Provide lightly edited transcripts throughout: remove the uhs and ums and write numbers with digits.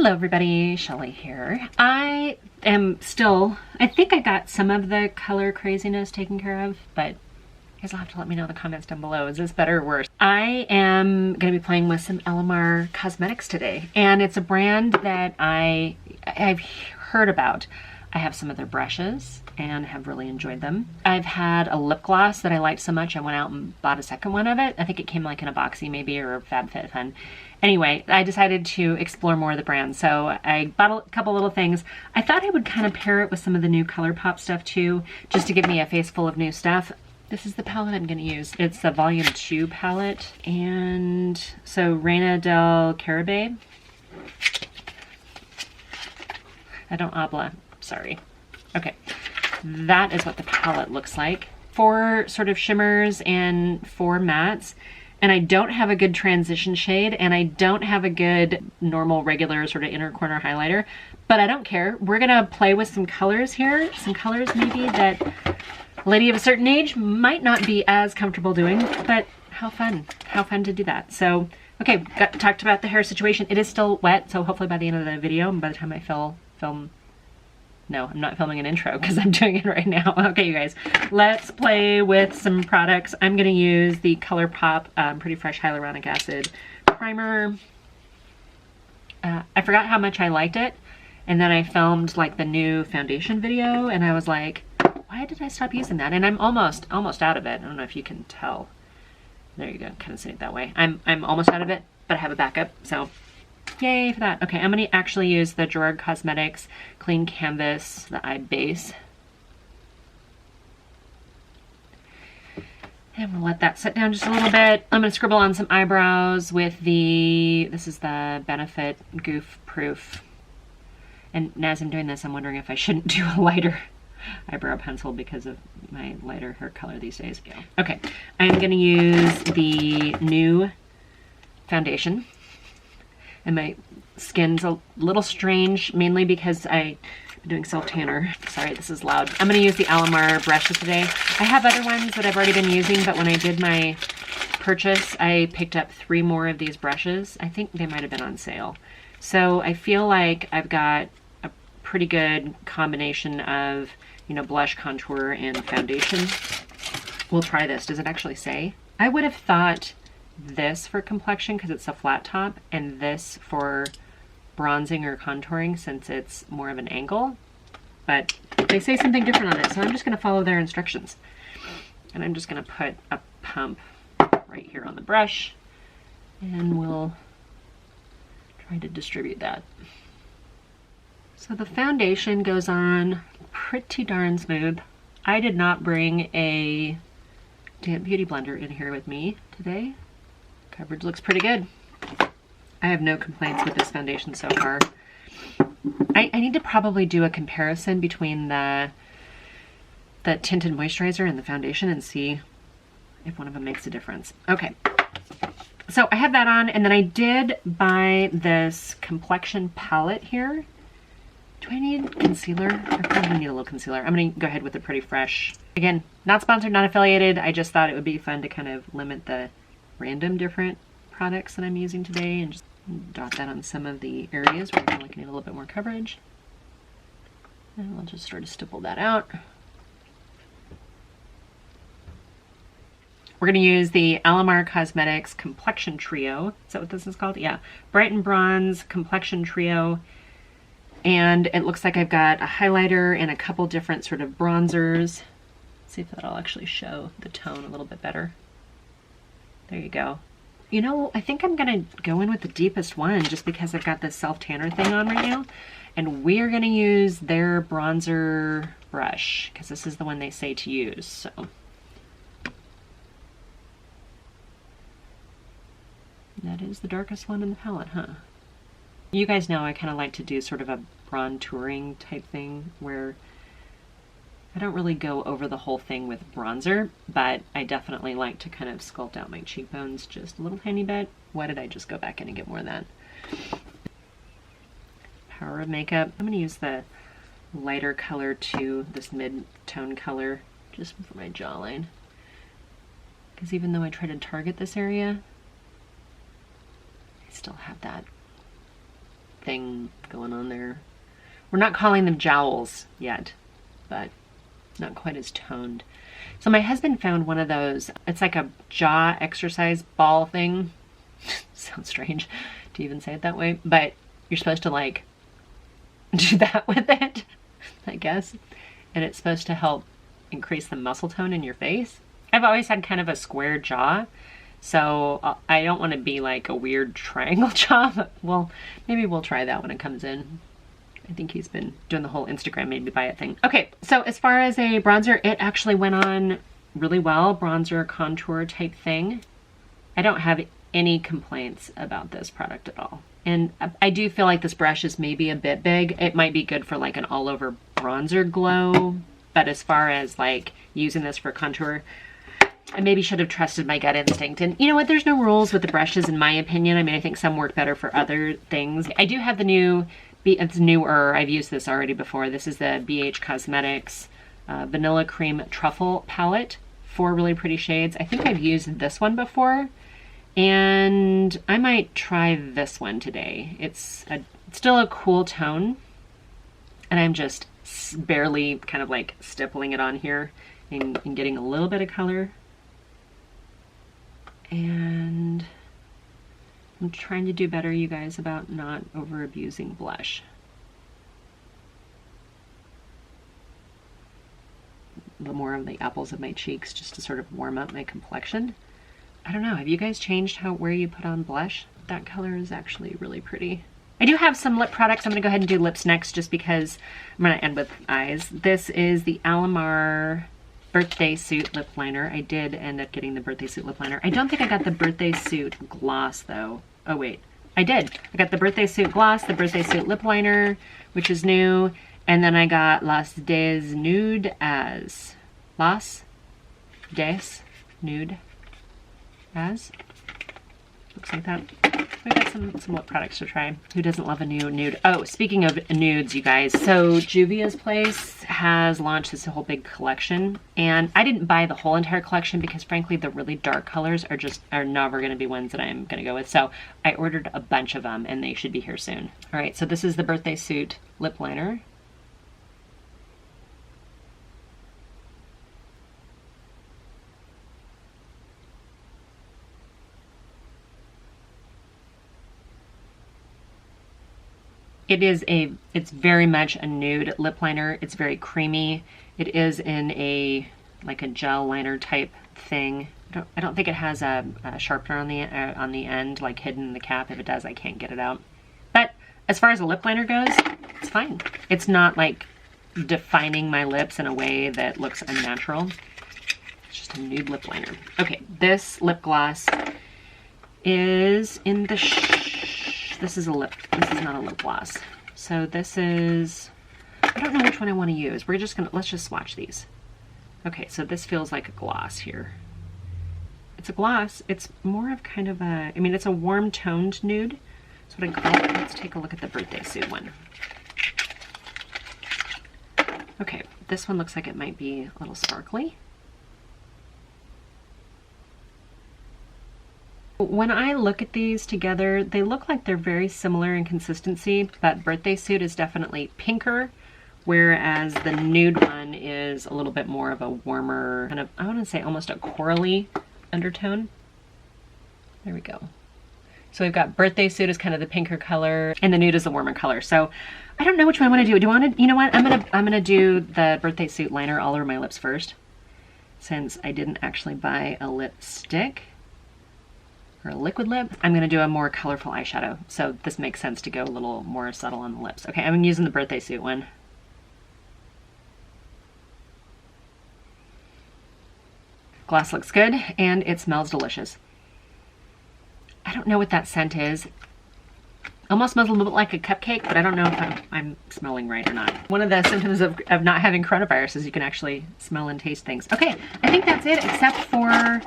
Hello everybody, Shelly here. I think I got some of the color craziness taken care of, but you guys will have to let me know in the comments down below. Is this better or worse? I am going to be playing with some Alamar cosmetics today, and it's a brand that I've heard about. I have some of their brushes and have really enjoyed them. I've had a lip gloss that I liked so much I went out and bought a second one of it. I think it came like in a boxy maybe, or a FabFitFun. Anyway, I decided to explore more of the brand, so I bought a couple little things. I thought I would kind of pair it with some of the new Colourpop stuff too, just to give me a face full of new stuff. This is the palette I'm going to use. It's the Volume 2 palette, and so Reina del Caribe. I don't habla, sorry. Okay, that is what the palette looks like. 4 sort of shimmers and 4 mattes. And I don't have a good transition shade, and I don't have a good normal regular sort of inner corner highlighter, but I don't care. We're gonna play with some colors here, some colors maybe that a lady of a certain age might not be as comfortable doing, but how fun to do that. So, okay, talked about the hair situation. It is still wet, so hopefully by the end of the video, and by the time I film, no, I'm not filming an intro because I'm doing it right now. Okay, you guys, let's play with some products. I'm going to use the Colourpop Pretty Fresh Hyaluronic Acid Primer. I forgot how much I liked it, and then I filmed like the new foundation video, and I was like, why did I stop using that? And I'm almost out of it. I don't know if you can tell. There you go, kind of say it that way. I'm almost out of it, but I have a backup, so yay for that. Okay, I'm going to actually use the Gerard Cosmetics Clean Canvas, the eye base. And we'll let that set down just a little bit. I'm going to scribble on some eyebrows with this is the Benefit Goof Proof. And as I'm doing this, I'm wondering if I shouldn't do a lighter eyebrow pencil because of my lighter hair color these days. Okay, I'm going to use the new foundation. And my skin's a little strange, mainly because I'm doing self-tanner. Sorry, this is loud. I'm going to use the Alamar brushes today. I have other ones that I've already been using, but when I did my purchase, I picked up 3 more of these brushes. I think they might have been on sale. So I feel like I've got a pretty good combination of, you know, blush, contour, and foundation. We'll try this. Does it actually say? I would have thought this for complexion because it's a flat top, and this for bronzing or contouring since it's more of an angle, but they say something different on it, so I'm just going to follow their instructions. And I'm just going to put a pump right here on the brush, and we'll try to distribute that. So the foundation goes on pretty darn smooth. I did not bring a beauty blender in here with me today. Coverage looks pretty good. I have no complaints with this foundation so far. I need to probably do a comparison between the tinted moisturizer and the foundation and see if one of them makes a difference. Okay, so I have that on, and then I did buy this complexion palette here. Do I need concealer? I probably need a little concealer. I'm gonna go ahead with the Pretty Fresh. Again, not sponsored, not affiliated. I just thought it would be fun to kind of limit the random different products that I'm using today and just dot that on some of the areas where I feel like I need a little bit more coverage. And I'll just sort of stipple that out. We're going to use the Alamar Cosmetics Complexion Trio. Is that what this is called? Yeah. Bright and Bronze Complexion Trio. And it looks like I've got a highlighter and a couple different sort of bronzers. Let's see if that'll actually show the tone a little bit better. There you go. You know, I think I'm going to go in with the deepest one just because I've got this self-tanner thing on right now. And we're going to use their bronzer brush because this is the one they say to use. So that is the darkest one in the palette, huh? You guys know I kind of like to do sort of a bronzing type thing where I don't really go over the whole thing with bronzer, but I definitely like to kind of sculpt out my cheekbones just a little tiny bit. Why did I just go back in and get more of that? Power of makeup. I'm going to use the lighter color to this mid-tone color just for my jawline. Because even though I try to target this area, I still have that thing going on there. We're not calling them jowls yet, but not quite as toned. So my husband found one of those, it's like a jaw exercise ball thing. Sounds strange to even say it that way, but you're supposed to like do that with it, I guess. And it's supposed to help increase the muscle tone in your face. I've always had kind of a square jaw, so I don't want to be like a weird triangle jaw, but well, maybe we'll try that when it comes in. I think he's been doing the whole Instagram made me buy it thing. Okay, so as far as a bronzer, it actually went on really well. Bronzer contour type thing. I don't have any complaints about this product at all. And I do feel like this brush is maybe a bit big. It might be good for like an all over bronzer glow, but as far as like using this for contour, I maybe should have trusted my gut instinct. And you know what? There's no rules with the brushes in my opinion. I mean, I think some work better for other things. I do have the new, it's newer, I've used this already before. This is the BH Cosmetics Vanilla Cream Truffle Palette. 4 really pretty shades. I think I've used this one before, and I might try this one today. It's still a cool tone, and I'm just barely kind of like stippling it on here and getting a little bit of color. And I'm trying to do better, you guys, about not over abusing blush. A little more of the apples of my cheeks just to sort of warm up my complexion. I don't know, have you guys changed where you put on blush? That color is actually really pretty. I do have some lip products. I'm gonna go ahead and do lips next just because I'm gonna end with eyes. This is the Alamar Birthday Suit Lip Liner. I did end up getting the Birthday Suit Lip Liner. I don't think I got the Birthday Suit Gloss though. Oh wait, I did. I got the Birthday Suit Gloss, the Birthday Suit Lip Liner, which is new, and then I got Las Des Nude as. Las Des Nude as. Looks like that. We got some lip products to try. Who doesn't love a new nude? Oh, speaking of nudes, you guys. So Juvia's Place has launched this whole big collection, and I didn't buy the whole entire collection because frankly the really dark colors are never going to be ones that I'm going to go with. So I ordered a bunch of them and they should be here soon. All right, so this is the Birthday Suit Lip Liner. It's very much a nude lip liner. It's very creamy. It is in like a gel liner type thing. I don't think it has a sharpener on the end, like hidden in the cap. If it does, I can't get it out. But as far as a lip liner goes, it's fine. It's not like defining my lips in a way that looks unnatural. It's just a nude lip liner. Okay, this lip gloss is in the this is not a lip gloss. So this is, I don't know which one I want to use. Let's just swatch these. Okay, so this feels like a gloss here. It's a gloss. It's more of kind of a, I mean, it's a warm toned nude. That's what I call it. Let's take a look at the Birthday Suit one. Okay, this one looks like it might be a little sparkly. When I look at these together, they look like they're very similar in consistency, but Birthday Suit is definitely pinker, whereas the nude one is a little bit more of a warmer, kind of, I want to say almost a corally undertone. There we go. So we've got Birthday Suit is kind of the pinker color, and the nude is the warmer color. So I don't know which one I want to do. Do I want to, you know what? I'm gonna do the Birthday Suit liner all over my lips first, since I didn't actually buy a lipstick. Or a liquid lip. I'm going to do a more colorful eyeshadow, so this makes sense to go a little more subtle on the lips. Okay, I'm using the Birthday Suit one. Gloss looks good, and it smells delicious. I don't know what that scent is. Almost smells a little bit like a cupcake, but I don't know if I'm smelling right or not. One of the symptoms of not having coronavirus is you can actually smell and taste things. Okay, I think that's it, except for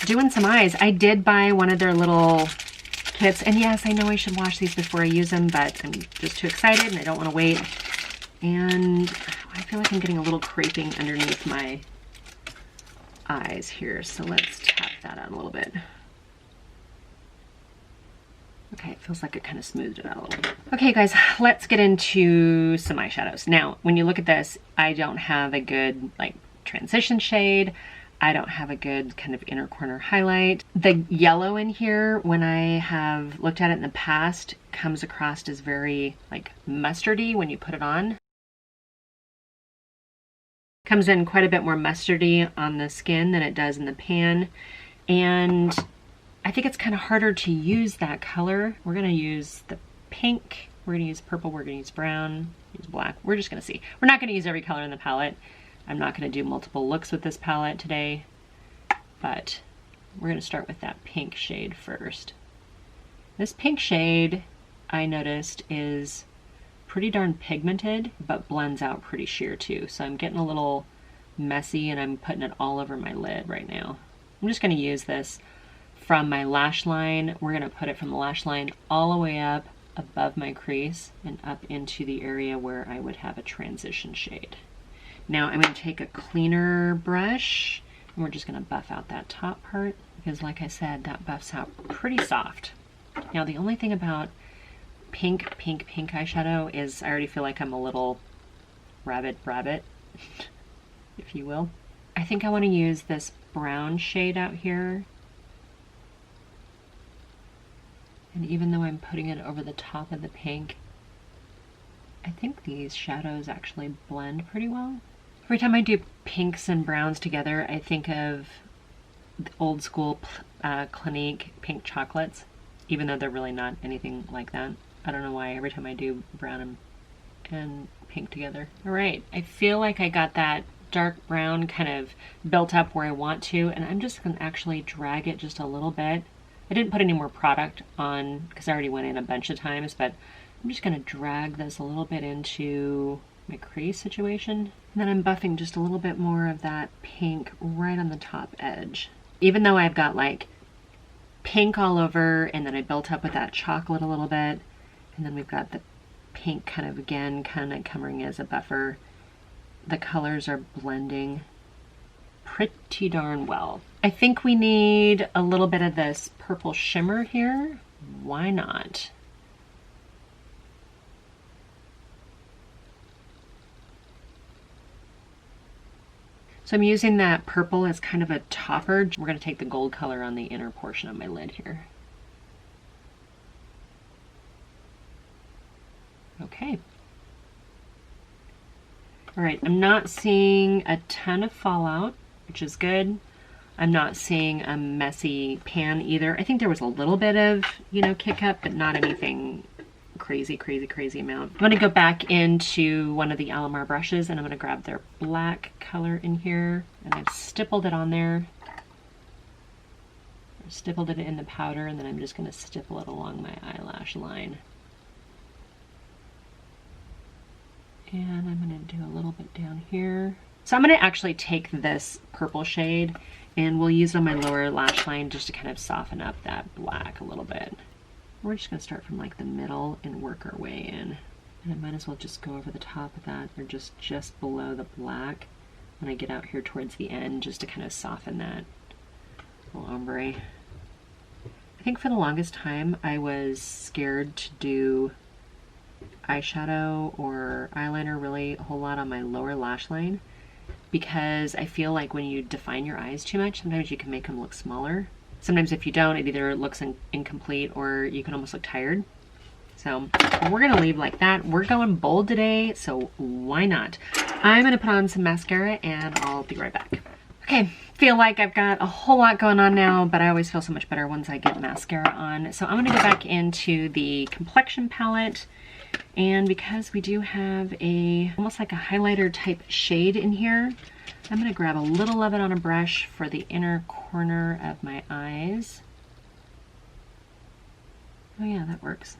doing some eyes. I did buy one of their little kits, and yes, I know I should wash these before I use them, but I'm just too excited and I don't want to wait. And I feel like I'm getting a little creping underneath my eyes here, so let's tap that on a little bit. Okay, it feels like it kind of smoothed it out a little bit. Okay guys, let's get into some eyeshadows. Now, when you look at this, I don't have a good like transition shade. I don't have a good kind of inner corner highlight. The yellow in here, when I have looked at it in the past, comes across as very like mustardy when you put it on. Comes in quite a bit more mustardy on the skin than it does in the pan. And I think it's kind of harder to use that color. We're gonna use the pink, we're gonna use purple, we're gonna use brown, use black. We're just gonna see. We're not gonna use every color in the palette. I'm not gonna do multiple looks with this palette today, but we're gonna start with that pink shade first. This pink shade, I noticed, is pretty darn pigmented, but blends out pretty sheer too. So I'm getting a little messy and I'm putting it all over my lid right now. I'm just gonna use this from my lash line. We're gonna put it from the lash line all the way up above my crease and up into the area where I would have a transition shade. Now I'm gonna take a cleaner brush and we're just gonna buff out that top part because like I said, that buffs out pretty soft. Now the only thing about pink eyeshadow is I already feel like I'm a little rabbit, if you will. I think I wanna use this brown shade out here. And even though I'm putting it over the top of the pink, I think these shadows actually blend pretty well. Every time I do pinks and browns together, I think of the old school Clinique pink chocolates, even though they're really not anything like that. I don't know why every time I do brown and pink together. All right, I feel like I got that dark brown kind of built up where I want to, and I'm just gonna actually drag it just a little bit. I didn't put any more product on because I already went in a bunch of times, but I'm just gonna drag this a little bit into my crease situation. And then I'm buffing just a little bit more of that pink right on the top edge. Even though I've got like pink all over and then I built up with that chocolate a little bit, and then we've got the pink kind of again, kind of covering as a buffer. The colors are blending pretty darn well. I think we need a little bit of this purple shimmer here. Why not? So I'm using that purple as kind of a topper. We're gonna take the gold color on the inner portion of my lid here. Okay. All right, I'm not seeing a ton of fallout, which is good. I'm not seeing a messy pan either. I think there was a little bit of, you know, kick up, but not anything crazy amount. I'm gonna go back into one of the Alamar brushes and I'm gonna grab their black color in here and I've stippled it on there. I stippled it in the powder and then I'm just gonna stipple it along my eyelash line. And I'm gonna do a little bit down here. So I'm gonna actually take this purple shade and we'll use it on my lower lash line just to kind of soften up that black a little bit. We're just gonna start from like the middle and work our way in. And I might as well just go over the top of that or just below the black when I get out here towards the end just to kind of soften that little ombre. I think for the longest time I was scared to do eyeshadow or eyeliner really a whole lot on my lower lash line because I feel like when you define your eyes too much, sometimes you can make them look smaller. Sometimes if you don't, it either looks incomplete or you can almost look tired. So we're gonna leave like that. We're going bold today, so why not? I'm gonna put on some mascara and I'll be right back. Okay, feel like I've got a whole lot going on now, but I always feel so much better once I get mascara on. So I'm gonna go back into the complexion palette. And because we do have a almost like a highlighter type shade in here, I'm gonna grab a little of it on a brush for the inner corner of my eyes. Oh yeah, that works.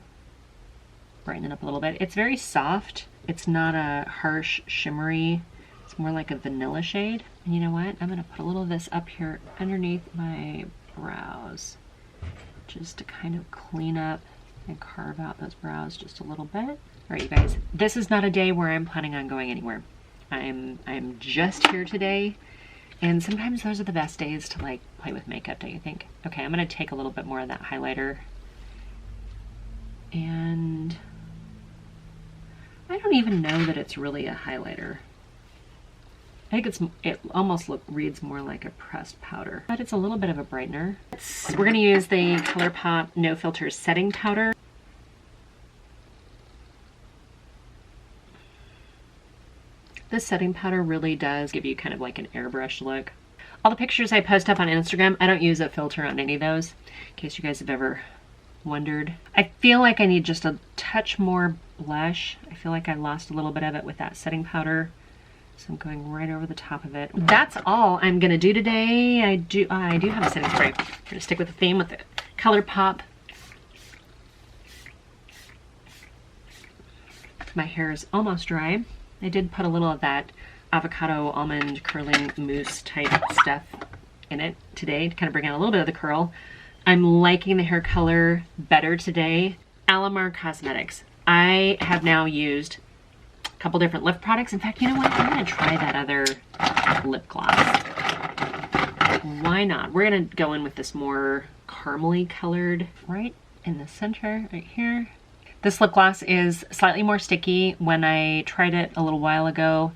Brighten it up a little bit. It's very soft. It's not a harsh shimmery. It's more like a vanilla shade. And you know what? I'm gonna put a little of this up here underneath my brows just to kind of clean up and carve out those brows just a little bit. All right, you guys, this is not a day where I'm planning on going anywhere. I'm just here today, and sometimes those are the best days to like play with makeup, don't you think? Okay, I'm gonna take a little bit more of that highlighter And I don't even know that it's really a highlighter. I think it almost reads more like a pressed powder, but it's a little bit of a brightener. We're gonna use the Colourpop No Filter setting powder. This setting powder really does give you kind of like an airbrush look. All the pictures I post up on Instagram, I don't use a filter on any of those, in case you guys have ever wondered. I feel like I need just a touch more blush. I feel like I lost a little bit of it with that setting powder. So I'm going right over the top of it. That's all I'm gonna do today. I do have a setting spray. I'm gonna stick with the theme with the Colourpop. My hair is almost dry. I did put a little of that avocado almond curling mousse type stuff in it today to kind of bring out a little bit of the curl. I'm liking the hair color better today. Alamar Cosmetics. I have now used couple different lip products. In fact, you know what? I'm gonna try that other lip gloss. Why not? We're gonna go in with this more caramely colored right in the center, right here. This lip gloss is slightly more sticky. When I tried it a little while ago,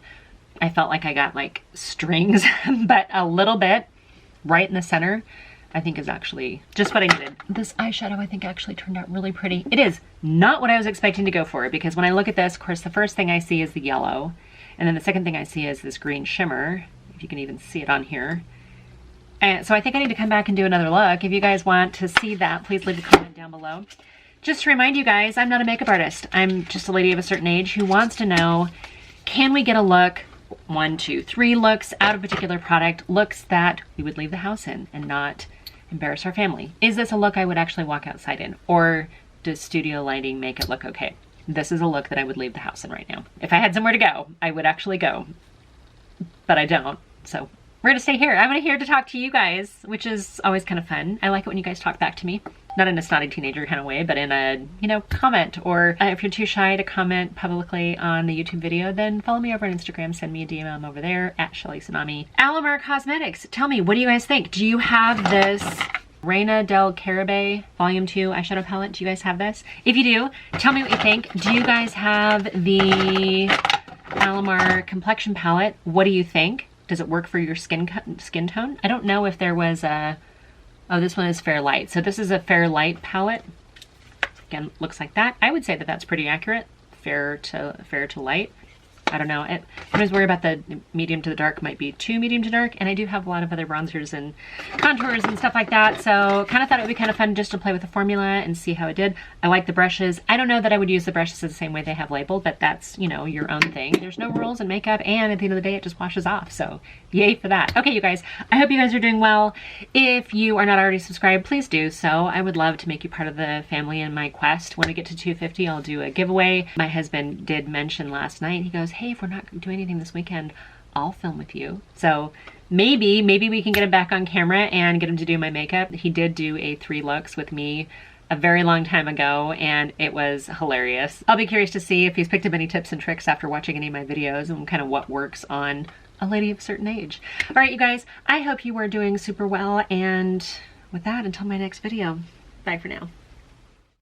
I felt like I got like strings, but a little bit right in the center I think is actually just what I needed. This eyeshadow I think actually turned out really pretty. It is not what I was expecting to go for, because when I look at this, of course, the first thing I see is the yellow. And then the second thing I see is this green shimmer, if you can even see it on here. And so I think I need to come back and do another look. If you guys want to see that, please leave a comment down below. Just to remind you guys, I'm not a makeup artist. I'm just a lady of a certain age who wants to know, can we get a look, 1, 2, 3 looks out of a particular product, looks that we would leave the house in and not embarrass our family? Is this a look I would actually walk outside in? Or does studio lighting make it look okay? This is a look that I would leave the house in right now. If I had somewhere to go, I would actually go, but I don't. So we're gonna stay here. I'm here to talk to you guys, which is always kind of fun. I like it when you guys talk back to me. Not in a snotty teenager kind of way, but in a, you know, comment. Or if you're too shy to comment publicly on the YouTube video, then follow me over on Instagram. Send me a DM. I'm over there at Sheli Tsunami. Alamar Cosmetics. Tell me, what do you guys think? Do you have this Reina del Caribe Volume 2 eyeshadow palette? Do you guys have this? If you do, tell me what you think. Do you guys have the Alamar complexion palette? What do you think? Does it work for your skin tone? I don't know if there was a... Oh, this one is Fair Light. So this is a Fair Light palette. Again, looks like that. I would say that that's pretty accurate. Fair to light. I don't know. I always worry about the medium to the dark might be too medium to dark, and I do have a lot of other bronzers and contours and stuff like that, so kind of thought it would be kind of fun just to play with the formula and see how it did. I like the brushes. I don't know that I would use the brushes the same way they have labeled, but that's, you know, your own thing. There's no rules in makeup, and at the end of the day, it just washes off, so yay for that. Okay, you guys, I hope you guys are doing well. If you are not already subscribed, please do so. I would love to make you part of the family in my quest. When I get to 250, I'll do a giveaway. My husband did mention last night, he goes, hey, if we're not doing anything this weekend, I'll film with you. So maybe we can get him back on camera and get him to do my makeup. He did do a 3 looks with me a very long time ago, and it was hilarious. I'll be curious to see if he's picked up any tips and tricks after watching any of my videos and kind of what works on a lady of a certain age. All right, you guys, I hope you are doing super well, and with that, until my next video, bye for now.